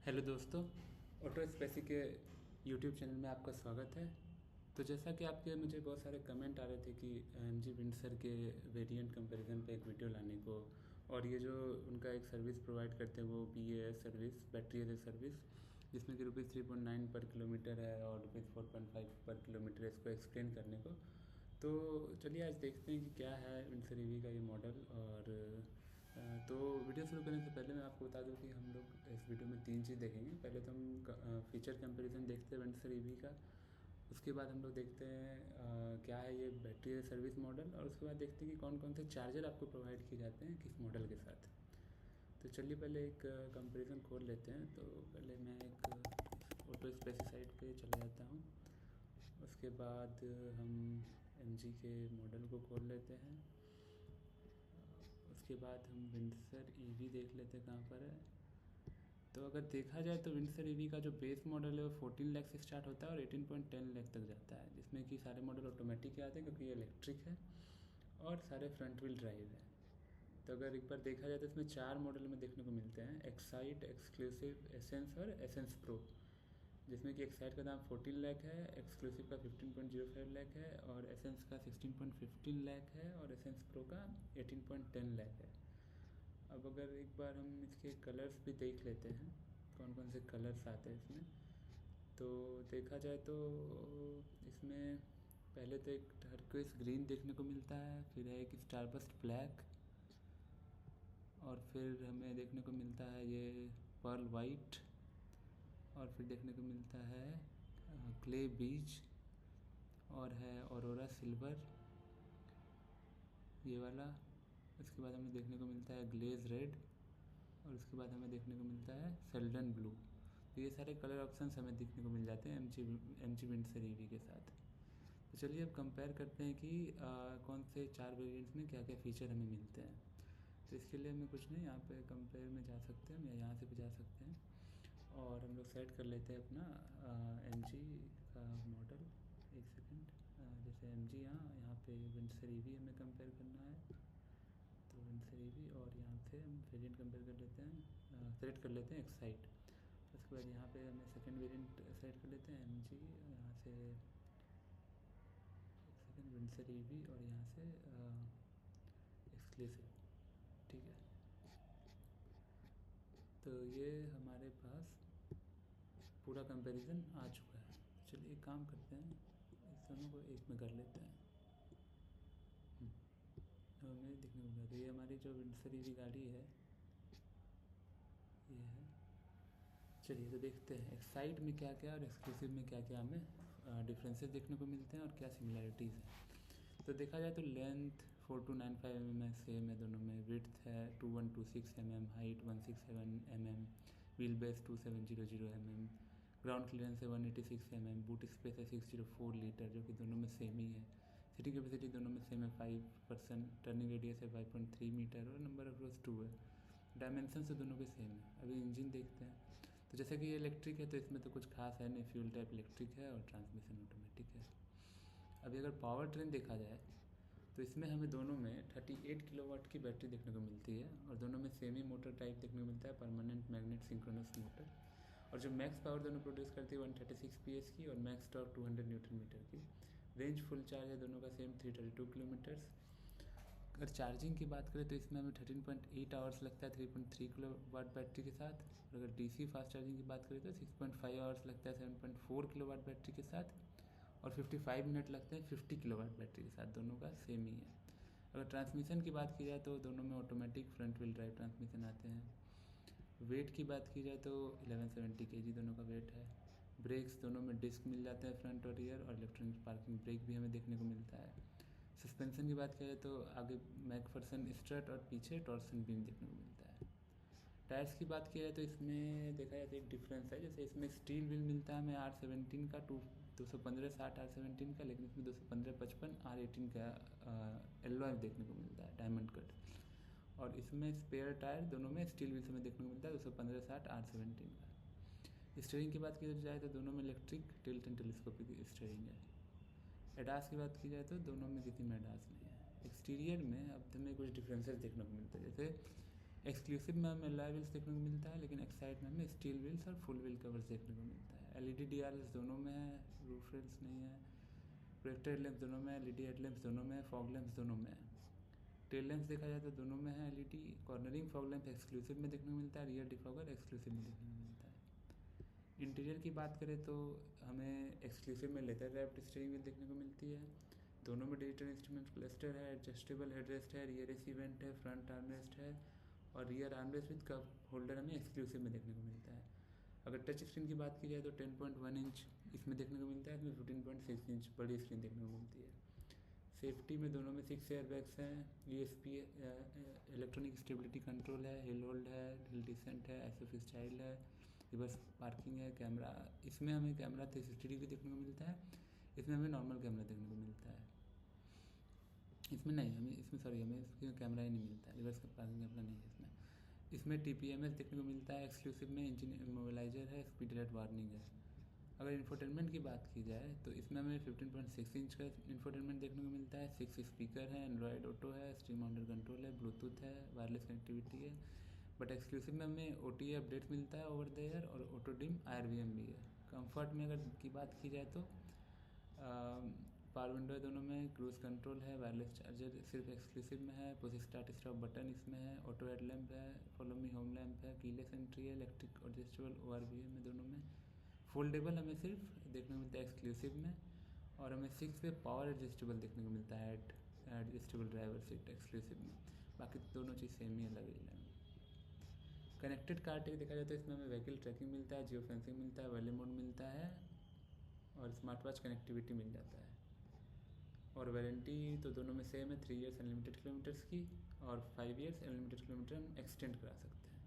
Hello दोस्तों, auto Spacey के YouTube channel में आपका स्वागत है। तो जैसा कि आपके मुझे बहुत सारे कमेंट आ रहे थे कि एमजी विंडसर के वेरिएंट कंपैरिजन पे एक वीडियो लाने को, और ये जो उनका एक सर्विस प्रोवाइड करते हैं वो BAS service, battery as a service, जिसमें कि ₹3.9 पर किलोमीटर है और ₹4.5 पर किलोमीटर, इसको एक्सप्लेन करने को। तो चलिए आज देखते हैं कि क्या है विंडसर ईवी का ये मॉडल। और तो वीडियो शुरू करने से पहले मैं आपको बता दूं कि हम लोग इस वीडियो में 3 चीज़ देखेंगे। पहले तो हम फीचर कंपैरिजन देखते हैं विंडसर ईवी का। उसके बाद हम लोग देखते हैं क्या है ये बैटरी सर्विस मॉडल, और उसके बाद देखते हैं कि कौन कौन से चार्जर आपको प्रोवाइड किए जाते हैं किस मॉडल के साथ। तो चलिए पहले एक कंपैरिजन खोल लेते हैं। तो पहले मैं एक ऑटो स्पेसी साइट पे चला जाता हूँ। उसके बाद हम MG के मॉडल को खोल लेते हैं। उसके बाद हम विंडसर ईवी देख लेते हैं कहाँ पर है। तो अगर देखा जाए तो विंडसर ईवी का जो बेस मॉडल है वो 14 लाख से स्टार्ट होता है और 18.10 लाख तक जाता है, जिसमें कि सारे मॉडल ऑटोमेटिक के आते हैं क्योंकि ये इलेक्ट्रिक है और सारे फ्रंट व्हील ड्राइव है। तो अगर एक बार देखा जाए तो इसमें 4 मॉडल में देखने को मिलते हैं: एक्साइट, एक्सक्लूसिव, एसेंस और एसेंस प्रो। जिसमें कि एक्साइट का दाम 14 लाख है, एक्सक्लूसिव का 15.05 लाख है और एसेंस का 16.15 लाख है और एसेंस प्रो का 18.10 लाख है। अब अगर एक बार हम इसके कलर्स भी देख लेते हैं, कौन कौन से कलर्स आते हैं इसमें, तो देखा जाए तो इसमें पहले तो एक टर्कोइज ग्रीन देखने को मिलता है, फिर है एक स्टारबस्ट ब्लैक, और फिर हमें देखने को मिलता है ये पर्ल वाइट, और फिर देखने को मिलता है क्ले बीच, और है ऑरोरा सिल्वर ये वाला। उसके बाद हमें देखने को मिलता है ग्लेज रेड, और उसके बाद हमें देखने को मिलता है सेल्डन ब्लू। तो ये सारे कलर ऑप्शंस हमें देखने को मिल जाते हैं एम जी विंडसर ईवी के साथ। तो चलिए अब कंपेयर करते हैं कि कौन से 4 वेरिएंट्स में क्या क्या फ़ीचर हमें मिलते हैं। तो इसके लिए हमें कुछ नहीं, यहाँ पे कंपेयर में जा सकते हैं हम, या यहाँ से भी जा सकते हैं, और हम लोग सेट कर लेते हैं अपना MG का मॉडल। एक सेकंड, जैसे MG यहाँ पे विंडसर ईवी हमें कंपेयर करना है, तो विंडसर ईवी, और यहाँ से हम वेरिएंट कंपेयर कर लेते हैं, सेलेक्ट कर लेते हैं एक्साइट। उसके बाद यहाँ पे हमें सेकंड वेरिएंट सेलेक्ट कर लेते हैं MG, यहाँ से सेकंड विंडसर ईवी, और यहाँ से एक्सक्लूसिव। ठीक है, तो ये हमारे पास पूरा कंपैरिजन आ चुका है। चलिए एक काम करते हैं, इस दोनों को एक में कर लेते हैं। हमें देखने को मिला तो ये हमारी जो विंडसर ईवी गाड़ी है ये है। चलिए तो देखते हैं एक्साइट में क्या क्या और एक्सक्लूसिव में क्या क्या हमें डिफरेंसेस देखने को मिलते हैं और क्या सिमिलैरिटीज़ हैं। तो देखा जाए तो लेंथ 4295 mm है, सेम है दोनों में। विड्थ है 2126 mm, height 167 mm, wheel base 2700 mm, ground clearance है 186 mm, बूट स्पेस है 604 लीटर, जो कि दोनों में सेम ही है। सिटी कैपेसिटी दोनों में सेम है 5%, टर्निंग रेडियस है 5.3 मीटर और नंबर ऑफ रोज 2 है। डायमेंशन से दोनों के सेम है। अभी इंजन देखते हैं। तो जैसे कि ये इलेक्ट्रिक है तो इसमें तो कुछ खास है नहीं, फ्यूल टाइप इलेक्ट्रिक है और ट्रांसमिशन ऑटोमेटिक है। अभी अगर पावर ट्रेन देखा जाए तो इसमें हमें दोनों में 38 किलोवाट की बैटरी देखने को मिलती है, और दोनों में सेमी मोटर टाइप देखने को मिलता है, परमानेंट मैग्नेट सिंक्रोनस मोटर। और जो मैक्स पावर दोनों प्रोड्यूस करती है 136 PS की, और मैक्स टॉर्क 200 न्यूटन मीटर की। रेंज फुल चार्ज है दोनों का सेम 332 किलोमीटर्स। अगर चार्जिंग की बात करें तो इसमें हमें 13.8 आवर्स लगता है 3.3 किलोवाट बैटरी के साथ। और अगर DC फास्ट चार्जिंग की बात करें तो 6.5 आवर्स लगता है 7.4 किलोवाट बैटरी के साथ, और 55 मिनट लगते हैं 50 किलोवाट बैटरी के साथ। दोनों का सेम ही है। अगर ट्रांसमिशन की बात की जाए तो दोनों में automatic front wheel drive transmission आते हैं। वेट की बात की जाए तो 1170 kg दोनों का वेट है। ब्रेक्स दोनों में डिस्क मिल जाते हैं फ्रंट और रियर, और इलेक्ट्रॉनिक पार्किंग ब्रेक भी हमें देखने को मिलता है। सस्पेंशन की बात करें तो आगे मैकफर्सन स्ट्रट और पीछे टॉर्सन बीम देखने को मिलता है। टायर्स की बात की जाए तो इसमें देखा जाए तो एक डिफरेंस है। जैसे इसमें स्टील व्हील मिलता है हमें R17 का 215/60 R17 का, लेकिन इसमें 215/55 R18 का एलॉय देखने को मिलता है, डायमंड कट। और इसमें स्पेयर टायर दोनों में स्टील व्हील्स हमें देखने को मिलता है 215/60 R17 का। स्टीयरिंग की बात की जाए तो दोनों में electric tilt and telescopic steering है। एडास की बात की जाए तो दोनों में किसी में एडास नहीं है। एक्सटीरियर में अब हमें कुछ डिफरेंसेस देखने को मिलते हैं। जैसे एक्सक्लूसिव में हमें अलॉय व्हील्स देखने को मिलता है, लेकिन एक्साइड में हमें स्टील व्हील्स और फुल व्हील कवर्स देखने को मिलता है। एलईडी डीआरएल्स दोनों में है, रूफ रेल्स नहीं है, प्रोजेक्टर हेडलैम्प्स दोनों में है, एलईडी हेडलैम्प्स दोनों में है, फॉग लैम्प्स दोनों में है। टेल लैम्प्स देखा जाए तो दोनों में है LED. Cornering fog lamp exclusive में देखने को मिलता है, रियर डिफॉगर एक्सक्लूसिव में देखने को मिलता है। इंटीरियर की बात करें तो हमें एक्सक्लूसिव में लेदर रैप्ड स्टीयरिंग व्हील देखने को मिलती है। दोनों में डिजिटल इंस्ट्रूमेंट क्लस्टर है, एडजस्टेबल हेडरेस्ट है, रियर एसी वेंट है, फ्रंट आर्मरेस्ट है और rear armrest with cup holder हमें एक्सक्लूसिव में देखने को मिलता है। अगर टच स्क्रीन की बात की जाए तो 10.1 इंच इसमें देखने को मिलता है, इसमें 15.6 इंच बड़ी स्क्रीन देखने को मिलती है। सेफ्टी में दोनों में 6 एयरबैग्स हैं, ईएसपी इलेक्ट्रॉनिक स्टेबिलिटी कंट्रोल है, हिल होल्ड है, हिल डिसेंट है, एसएफ स्टाइल है, रिवर्स पार्किंग है, कैमरा इसमें हमें कैमरा 360 डिग्री देखने को मिलता है, इसमें हमें नॉर्मल कैमरा देखने को मिलता है। इसमें नहीं, हमें इसमें इसमें कैमरा ही नहीं मिलता है, रिवर्स पार्किंग कैमरा नहीं है इसमें। इसमें टीपीएमएस देखने को मिलता है एक्सक्लूसिव में, इंजन इमोबिलाइजर है, स्पीड लाइट वार्निंग है। अगर इंफोटेनमेंट की बात की जाए तो इसमें हमें 15.6 इंच का इंफोटेनमेंट देखने को मिलता है, 6 स्पीकर है, एंड्रॉयड ऑटो है, स्ट्रीम माउंटेड कंट्रोल है, ब्लूटूथ है, वायरलेस कनेक्टिविटी है। बट एक्सक्लूसिव में हमें OTA अपडेट मिलता है ओवर द एयर और ऑटो डिम IRVM भी है। कंफर्ट में अगर की बात की जाए तो पावर विंडो है दोनों में, क्रूज़ कंट्रोल है, वायरलेस चार्जर सिर्फ एक्सक्लूसिव में है, पुश स्टार्ट स्टॉप बटन इसमें है, ऑटो हेडलैम्प है, फॉलो मी होम लैम्प है, कीलेस एंट्री है, इलेक्ट्रिक एडजस्टेबल ORVM है दोनों में। फोल्डेबल हमें सिर्फ देखने को मिलता है एक्सक्लूसिव में, और हमें 6 पे पावर एडजस्टेबल देखने को मिलता है एडजस्टेबल ड्राइवर सीट एक्सक्लूसिव में। बाकी दोनों चीज़ सेम ही अलग है। कनेक्टेड कार टेक देखा जाए तो इसमें हमें व्हीकल ट्रैकिंग मिलता है, जियो फेंसिंग मिलता है, वैल्यू मोड मिलता है और स्मार्ट वॉच कनेक्टिविटी मिल जाता है। और वारंटी तो दोनों में सेम है, 3 ईयर्स अनलिमिटेड किलोमीटर्स की और 5 ईयर्स अनलिमिटेड किलोमीटर हम एक्सटेंड करा सकते हैं।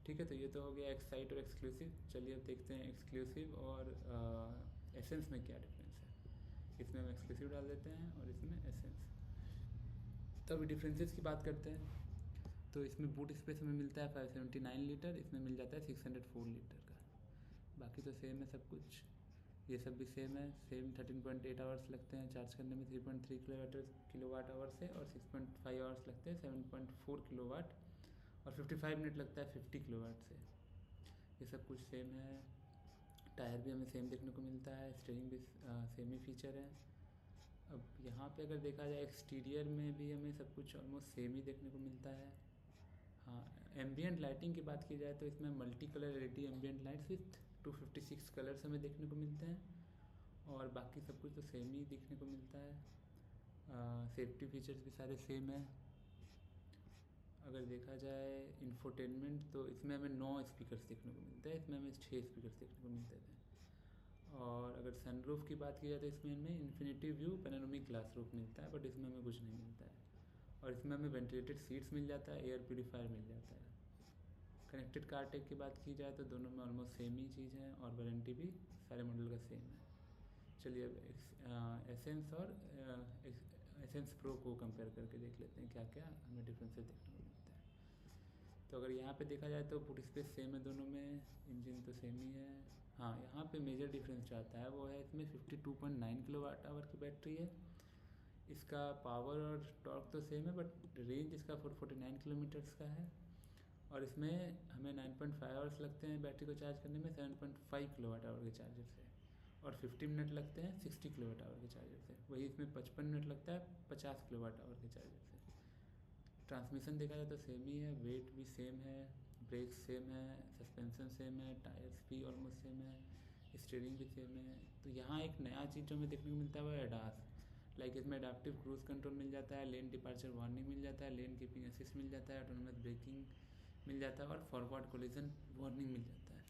ठीक है, तो ये तो हो गया एक्साइट और एक्सक्लूसिव। चलिए अब देखते हैं एक्सक्लूसिव और एसेंस में क्या डिफरेंस है। इसमें हम एक्सक्लूसिव डाल देते हैं और इसमें एसेंस। तो अभी डिफरेंसेस की बात करते हैं। तो इसमें बूट स्पेस हमें मिलता है 579 लीटर, इसमें मिल जाता है 604 लीटर का। बाकी तो सेम है सब कुछ, ये सब भी सेम है। सेम 13.8 आवर्स लगते हैं चार्ज करने में 3.3 किलोवाट आवर से, और 6.5 आवर्स लगते हैं 7.4 किलोवाट, और 55 मिनट लगता है 50 किलोवाट से। ये सब कुछ सेम है। टायर भी हमें सेम देखने को मिलता है, स्टीयरिंग भी सेम ही फीचर है। अब यहाँ पे अगर देखा जाए एक्सटीरियर में भी हमें सब कुछ ऑलमोस्ट सेम ही देखने को मिलता है। हाँ, एम्बियंट लाइटिंग की बात की जाए तो इसमें multi colour LED ambient lights with 256 colours हमें देखने को मिलते हैं, और बाकी सब कुछ तो सेम ही देखने को मिलता है। सेफ्टी फीचर्स भी सारे सेम है। अगर देखा जाए इंफोटेनमेंट तो इसमें हमें 9 स्पीकर्स देखने को मिलते हैं, इसमें हमें 6 स्पीकर्स देखने को मिलते थे। और अगर सनरूफ की बात की जाए तो इसमें हमें infinity view panoramic glass roof मिलता है, बट इसमें हमें कुछ नहीं मिलता है। और इसमें हमें वेंटिलेटेड सीट्स मिल जाता है, एयर प्योरीफायर मिल जाता है। कनेक्टेड कार टेक की बात की जाए तो दोनों में ऑलमोस्ट सेम ही चीज़ है, और वारंटी भी सारे मॉडल का सेम है। चलिए अब एसेंस और एसेंस प्रो को कंपेयर करके देख लेते हैं क्या क्या हमें डिफरेंसेस देखने को मिलता है। तो अगर यहाँ पे देखा जाए तो बूट स्पेस सेम है दोनों में, इंजन तो सेम ही है। हाँ, यहाँ पे मेजर डिफरेंस जो आता है वो है इसमें 52.9 किलोवाट आवर की बैटरी है। इसका पावर और टॉर्क तो सेम है, बट रेंज इसका 449 किलोमीटर्स का है। और इसमें हमें 9.5 आवर्स लगते हैं बैटरी को चार्ज करने में 7.5 किलोवाट आवर के चार्जर से, और 50 मिनट लगते हैं 60 किलोवाट आवर के चार्जर से। वही इसमें 55 मिनट लगता है 50 किलोवाट आवर के चार्जर से। ट्रांसमिशन देखा जाए तो सेम ही है, वेट भी सेम है, ब्रेक सेम है, सस्पेंसन सेम है, टायर्स भी ऑलमोस्ट सेम है, स्टीयरिंग भी सेम है। तो यहाँ एक नया चीज़ जो हमें देखने को मिलता है वो है एडास। लाइक इसमें एडाप्टिव क्रूज़ कंट्रोल मिल जाता है, लेन डिपार्चर वार्निंग मिल जाता है, लेन कीपिंग असिस्ट मिल जाता है, ऑटोनोमस ब्रेकिंग मिल जाता है, और फॉरवर्ड कोलिजन वार्निंग मिल जाता है।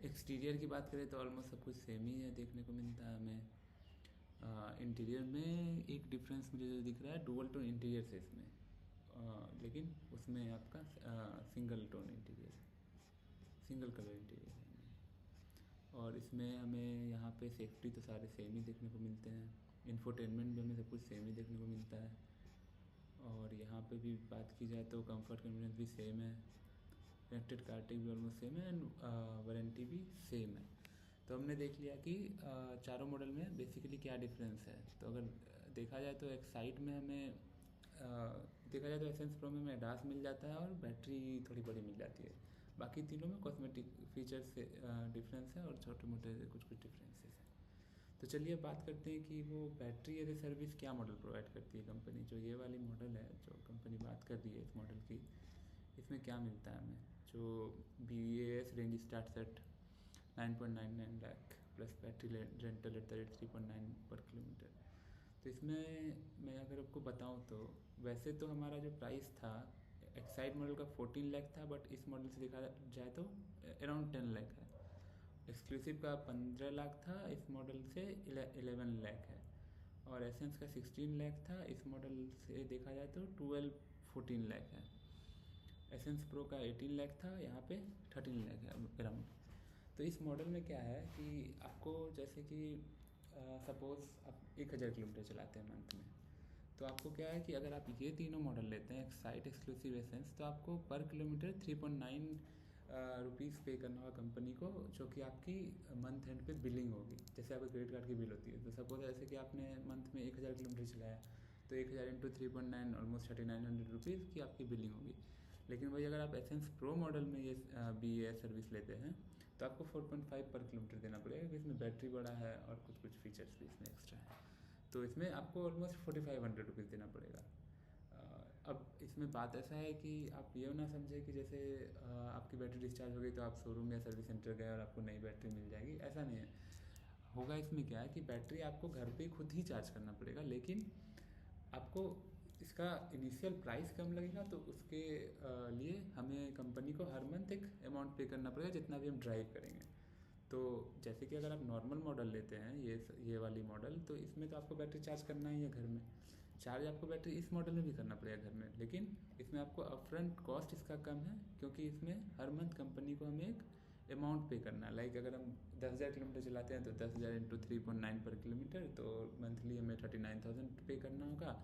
एक्सटीरियर की बात करें तो ऑलमोस्ट सब कुछ सेम ही है देखने को मिलता है हमें। इंटीरियर में एक डिफरेंस मुझे जो दिख रहा है, डुअल टोन इंटीरियर से इसमें, लेकिन उसमें आपका सिंगल टोन इंटीरियर है, सिंगल कलर इंटीरियर है। और इसमें हमें यहाँ पे सेफ्टी तो सारे सेम ही देखने को मिलते हैं, इन्फोटेनमेंट भी हमें सब कुछ सेम ही देखने को मिलता है। और यहाँ पे भी बात की जाए तो कंफर्ट कन्वीनियंस भी सेम है, कनेक्टेड कार टेक भी ऑलमोस्ट सेम है, एंड वारंटी भी सेम है। तो हमने देख लिया कि चारों मॉडल में बेसिकली क्या डिफरेंस है। तो अगर देखा जाए तो एक्साइट में हमें देखा जाए तो एसेंस प्रो में हमें डास मिल जाता है और बैटरी थोड़ी बड़ी मिल जाती है। बाकी तीनों में कॉस्मेटिक फीचर्स से डिफरेंस है और छोटे मोटे कुछ कुछ डिफरेंसेस हैं। तो चलिए अब बात करते हैं कि वो बैटरी एज ए सर्विस क्या मॉडल प्रोवाइड करती है कंपनी। जो ये वाली मॉडल है जो कंपनी बात कर रही है इस मॉडल की, इसमें क्या मिलता है हमें। जो BAS range start at 9.99 lakh plus battery rental at 3.9 पर किलोमीटर। तो इसमें मैं अगर आपको बताऊं तो वैसे तो हमारा जो प्राइस था एक्साइड मॉडल का 14 लाख था, बट इस मॉडल से देखा जाए तो अराउंड 10 लाख है। एक्सक्लूसिव का 15 लाख था, इस मॉडल से 11 लाख है। और एसेंस का 16 लाख था, इस मॉडल से देखा जाए तो 14 लाख है। एसेंस प्रो का 18 लाख था, यहाँ पे 13 लाख है अराउंड। तो इस मॉडल में क्या है कि आपको जैसे कि सपोज़ आप 1000 किलोमीटर चलाते हैं मंथ में, तो आपको क्या है कि अगर आप ये तीनों मॉडल लेते हैं एक्साइड एक्सक्लूसिव एसेंस, तो आपको पर किलोमीटर 3.9 रुपीज़ पे करना होगा कंपनी को, जो कि आपकी मंथ एंड पे बिलिंग होगी। जैसे आपके क्रेडिट कार्ड की बिल होती है, तो सपोज ऐसे कि आपने मंथ में 1000 किलोमीटर चलाया, तो 1000 इंटू 3.9 ऑलमोस्ट 3900 रुपीज़ की आपकी बिलिंग होगी। लेकिन वही अगर आप एसेंस प्रो मॉडल में ये BAS सर्विस लेते हैं तो आपको 4.5 पर किलोमीटर देना पड़ेगा, क्योंकि इसमें बैटरी बड़ा है और कुछ कुछ फीचर्स भी इसमें एक्स्ट्रा है। तो इसमें आपको ऑलमोस्ट 4500 रुपीज़ देना पड़ेगा। अब इसमें बात ऐसा है कि आप ये ना समझे कि जैसे आपकी बैटरी डिस्चार्ज हो गई तो आप शोरूम या सर्विस सेंटर गए और आपको नई बैटरी मिल जाएगी, ऐसा नहीं है। होगा इसमें क्या है कि बैटरी आपको घर पे खुद ही चार्ज करना पड़ेगा, लेकिन आपको इसका इनिशियल प्राइस कम लगेगा, तो उसके लिए हमें कंपनी को हर मंथ एक अमाउंट पे करना पड़ेगा जितना भी हम ड्राइव करेंगे। तो जैसे कि अगर आप नॉर्मल मॉडल लेते हैं ये वाली मॉडल, तो इसमें तो आपको बैटरी चार्ज करना ही है घर में। चार्ज आपको बैटरी इस मॉडल में भी करना पड़ेगा घर में, लेकिन इसमें आपको अपफ्रंट कॉस्ट इसका कम है, क्योंकि इसमें हर मंथ कंपनी को हमें एक अमाउंट पे करना है। लाइक अगर हम 10,000 किलोमीटर चलाते हैं तो 10,000 इंटू 3.9 पर किलोमीटर, तो मंथली हमें 39,000 पे करना होगा।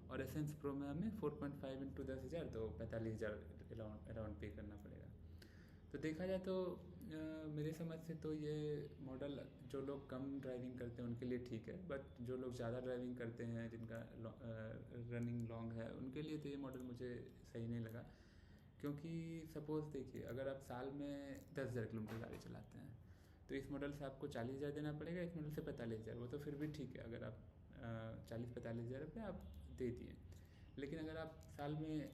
और एसेंस प्रो में हमें 4.5 इंटू 10,000 तो 45,000 अराउंड पे करना पड़ेगा। तो देखा जाए तो मेरे समझ से तो ये मॉडल जो लोग कम ड्राइविंग करते हैं उनके लिए ठीक है, बट जो लोग ज़्यादा ड्राइविंग करते हैं जिनका रनिंग लॉन्ग है, उनके लिए तो ये मॉडल मुझे सही नहीं लगा। क्योंकि सपोज़ देखिए, अगर आप साल में 10,000 किलोमीटर गाड़ी चलाते हैं तो इस मॉडल से आपको 40,000 देना पड़ेगा, इस मॉडल से 45,000। वो तो फिर भी ठीक है, अगर आप 40-45,000 रुपये आप दे दिए। लेकिन अगर आप साल में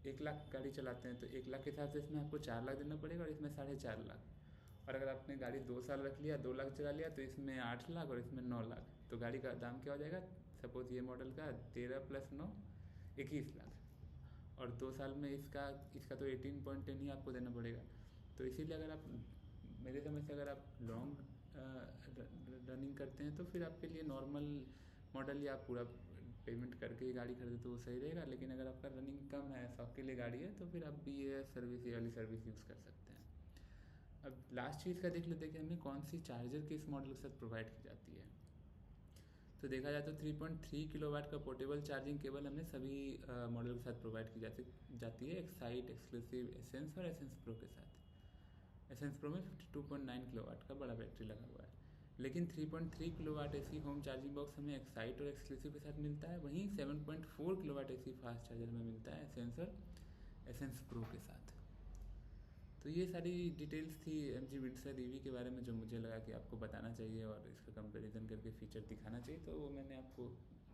1 लाख गाड़ी चलाते हैं तो 1 लाख के हिसाब से इसमें आपको 4 लाख देना पड़ेगा, और इसमें 4.5 लाख। और अगर आपने गाड़ी 2 साल रख लिया, 2 लाख चला लिया, तो इसमें 8 लाख और इसमें 9 लाख। तो गाड़ी का दाम क्या हो जाएगा, सपोज़ ये मॉडल का 13 + 9 21 लाख। और 2 साल में इसका इसका तो 18.10 ही आपको देना पड़ेगा। तो इसीलिए अगर आप, मेरे समझ से अगर आप लॉन्ग रनिंग करते हैं तो फिर आपके लिए नॉर्मल मॉडल या आप पूरा पेमेंट करके ही गाड़ी खरीदे तो वो सही रहेगा। लेकिन अगर आपका रनिंग कम है, शौक के लिए गाड़ी है, तो फिर आप भी ये सर्विस, ये वाली सर्विस यूज़ कर सकते हैं। अब लास्ट चीज़ का देख लेते हैं कि हमें कौन सी चार्जर किस मॉडल के साथ प्रोवाइड की जाती है। तो देखा जाए तो 3.3 किलोवाट का पोर्टेबल चार्जिंग केबल हमें सभी मॉडल के साथ प्रोवाइड की जाती है, एक्साइड एक्सक्लूसिव एसेंस और एसेंस प्रो के साथ। एसेंस प्रो में 52.9 किलोवाट का बड़ा बैटरी लगा हुआ है, लेकिन 3.3 kilowatt AC home charging box हमें एक्साइड और एक्सक्लूसिव के साथ मिलता है। वहीं 7.4 किलोवाट AC फास्ट चार्जर में मिलता है एसेंस और एसेंस प्रो के साथ। तो ये सारी डिटेल्स थी MG विंडसर EV के बारे में, जो मुझे लगा कि आपको बताना चाहिए और इसका कंपैरिजन करके फीचर दिखाना चाहिए, तो वो मैंने आपको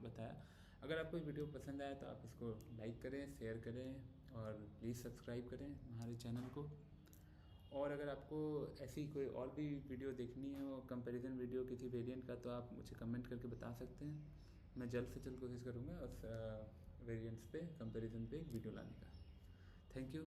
बताया। अगर आपको ये वीडियो पसंद आया तो आप इसको लाइक करें, शेयर करें और प्लीज़ सब्सक्राइब करें हमारे चैनल को। और अगर आपको ऐसी कोई और भी वीडियो देखनी है, वो कंपैरिजन वीडियो किसी वेरिएंट का, तो आप मुझे कमेंट करके बता सकते हैं। मैं जल्द से जल्द कोशिश करूँगा उस वेरिएंट्स पे कंपैरिजन पे एक वीडियो लाने का। Thank you.